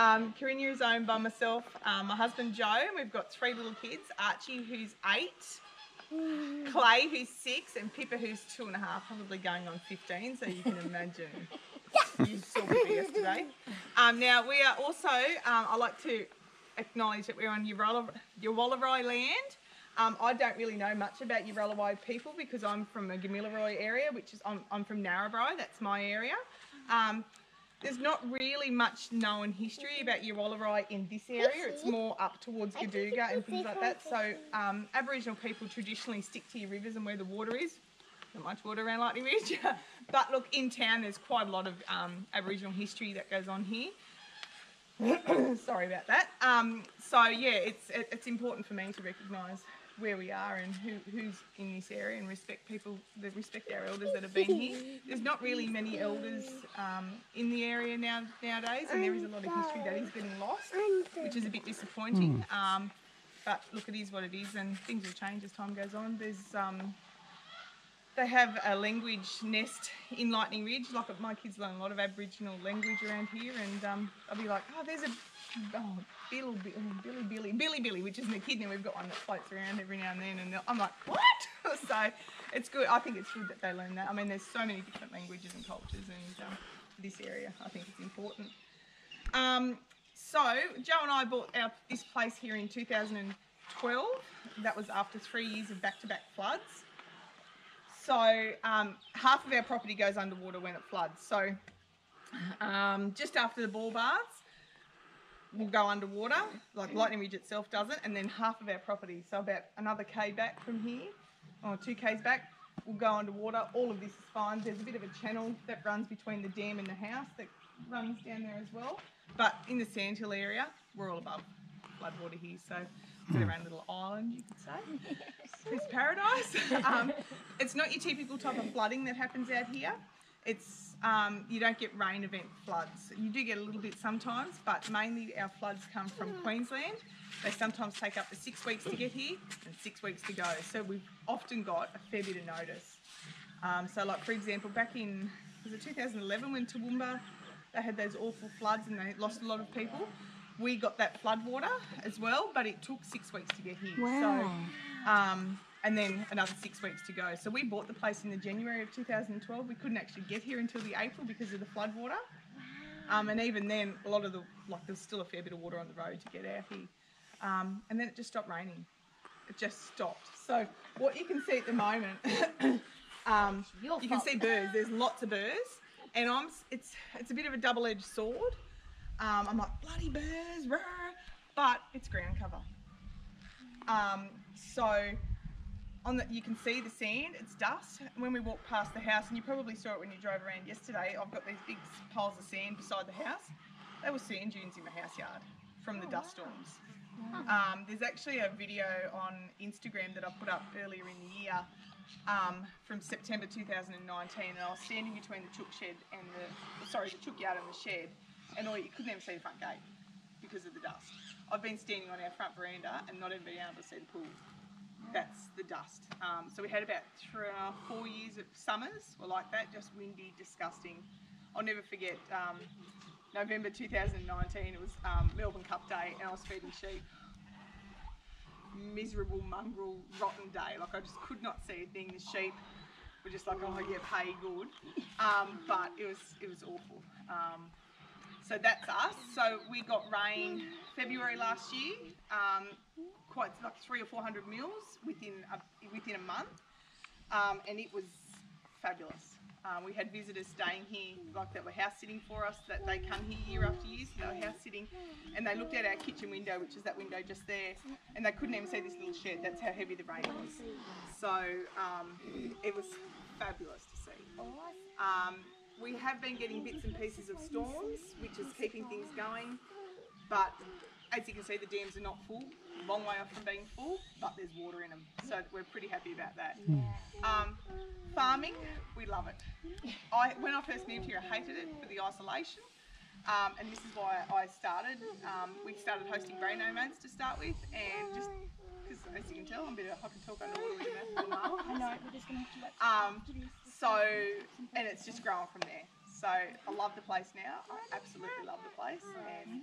Carinya is owned by myself, my husband Joe, and we've got 3 little kids, Archie who's 8, Clay who's 6, and Pippa who's 2.5, probably going on 15, so you can imagine. You saw Pippa yesterday. Now we are also, I like to acknowledge that we're on Yawalarai land. I don't really know much about Yawalarai people because I'm from a Gamilaroi area, which is, I'm from Narrabri, that's my area. There's not really much known history about Yawalarai in this area. It's more up towards Gaduga and things like that. So Aboriginal people traditionally stick to your rivers and where the water is. Not much water around Lightning Ridge. But look, in town there's quite a lot of Aboriginal history that goes on here. Sorry about that. So yeah, it's important for me to recognise where we are and who's in this area and respect respect our elders that have been here. There's not really many elders in the area nowadays, and there is a lot of history that is getting lost, which is a bit disappointing. But look, it is what it is, and things will change as time goes on. There's they have a language nest in Lightning Ridge. Like my kids learn a lot of Aboriginal language around here, and I'll be like, oh, there's a Billy, which isn't a kid now. We've got one that floats around every now and then, and I'm like, what? So it's good. I think it's good that they learn that. I mean, there's so many different languages and cultures in this area. I think it's important. So Joe and I bought this place here in 2012. That was after 3 years of back-to-back floods. So half of our property goes underwater when it floods. So just after the ball baths, we'll go underwater, like Lightning Ridge itself doesn't, and then half of our property, so about another K back from here, or 2 Ks back, will go underwater. All of this is fine. There's a bit of a channel that runs between the dam and the house that runs down there as well. But in the Sandhill area, we're all above floodwater here, so we've got our own little island, you could say. It's paradise. It's not your typical type of flooding that happens out here. It's you don't get rain event floods. You do get a little bit sometimes, but mainly our floods come from Queensland. They sometimes take up to 6 weeks to get here and 6 weeks to go. So we've often got a fair bit of notice. So like for example, back in, was it 2011 when Toowoomba, they had those awful floods and they lost a lot of people. We got that flood water as well, but it took 6 weeks to get here. Wow. So, and then another 6 weeks to go. So we bought the place in the January of 2012. We couldn't actually get here until the April because of the flood water. And even then, a lot of there's still a fair bit of water on the road to get out here. And then it just stopped raining. It just stopped. So what you can see at the moment, you can see birds. There's lots of birds, and it's a bit of a double-edged sword. I'm like, bloody birds, rah, but it's ground cover. So you can see the sand, it's dust. And when we walk past the house, and you probably saw it when you drove around yesterday, I've got these big piles of sand beside the house. They were sand dunes in my house yard from the dust storms. There's actually a video on Instagram that I put up earlier in the year from September 2019, and I was standing between the chook shed and the chook yard and the shed, and you couldn't even see the front gate because of the dust. I've been standing on our front veranda and not even being able to see the pool. That's the dust. So we had about 4 years of summers were like that, just windy, disgusting. I'll never forget November 2019, it was Melbourne Cup Day, and I was feeding sheep. Miserable, mongrel, rotten day. Like I just could not see a thing. The sheep were just like, oh yeah, pay good. But it was awful. So that's us. So we got rain February last year, quite like 300 or 400 mils within a month, and it was fabulous. We had visitors staying here, like that were house sitting for us. That they come here year after year, so they were house sitting, and they looked out our kitchen window, which is that window just there, and they couldn't even see this little shed. That's how heavy the rain was. So it was fabulous to see. We have been getting bits and pieces of storms, which is keeping things going, but as you can see, the dams are not full, long way off from being full, but there's water in them, so we're pretty happy about that. Farming, we love it. When I first moved here, I hated it for the isolation, and this is why I started. We started hosting grey nomads to start with, and just because, as you can tell, I can talk underwater with a mouth. I know, we're just going to have to let So, and it's just growing from there. So I love the place now. I absolutely love the place, and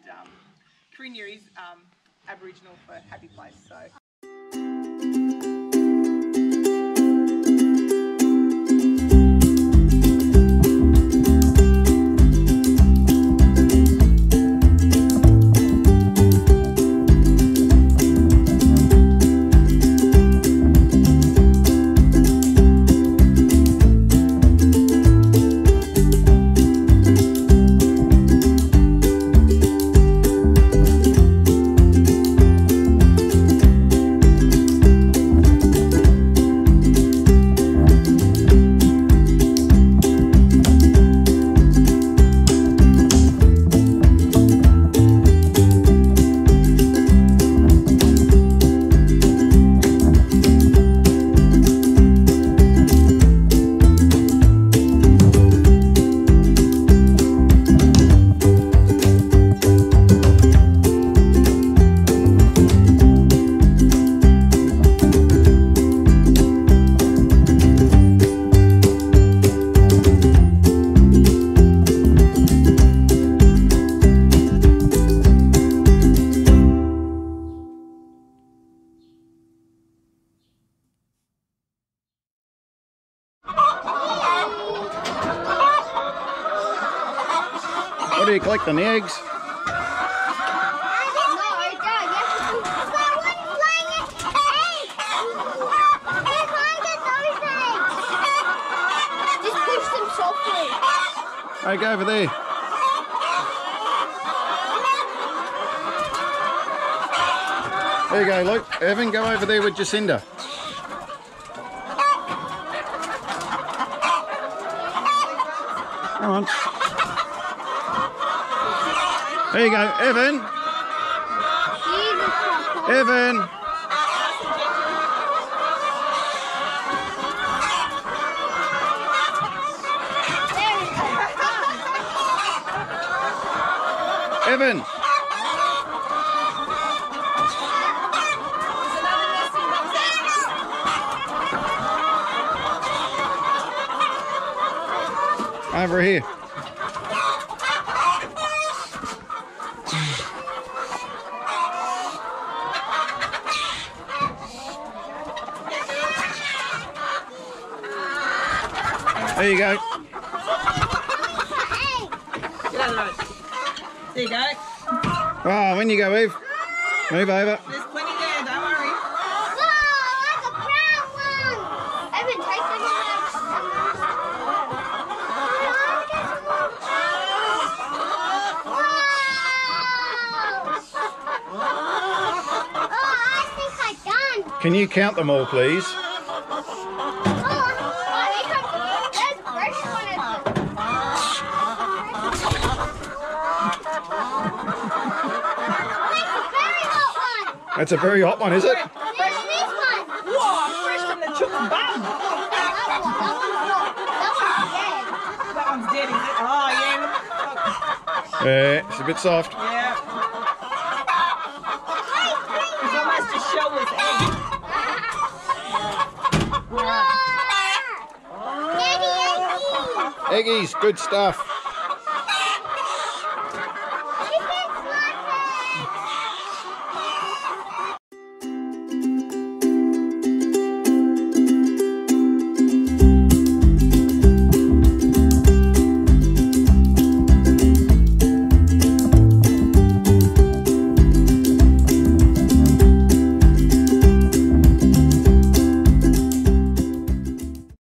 Carinya is Aboriginal for happy place. So. What are you collecting, the eggs? Alright, go over there. There you go, Luke. Evan, go over there with Jacinda. Come on. There you go, Evan. Evan. Evan. Over here. There you go. There you go. Oh, when you go, Eve. Move over. There's plenty there, don't worry. Like a brown one. Evan, take the next. I think I'm done. Can you count them all, please? That's a very hot one, is it? Fresh this one. Whoa, fresh from the chicken bum. That one's dead, is it? Oh, yeah. Yeah, it's a bit soft. Yeah. It's almost a shell's egg. Eggies, good stuff.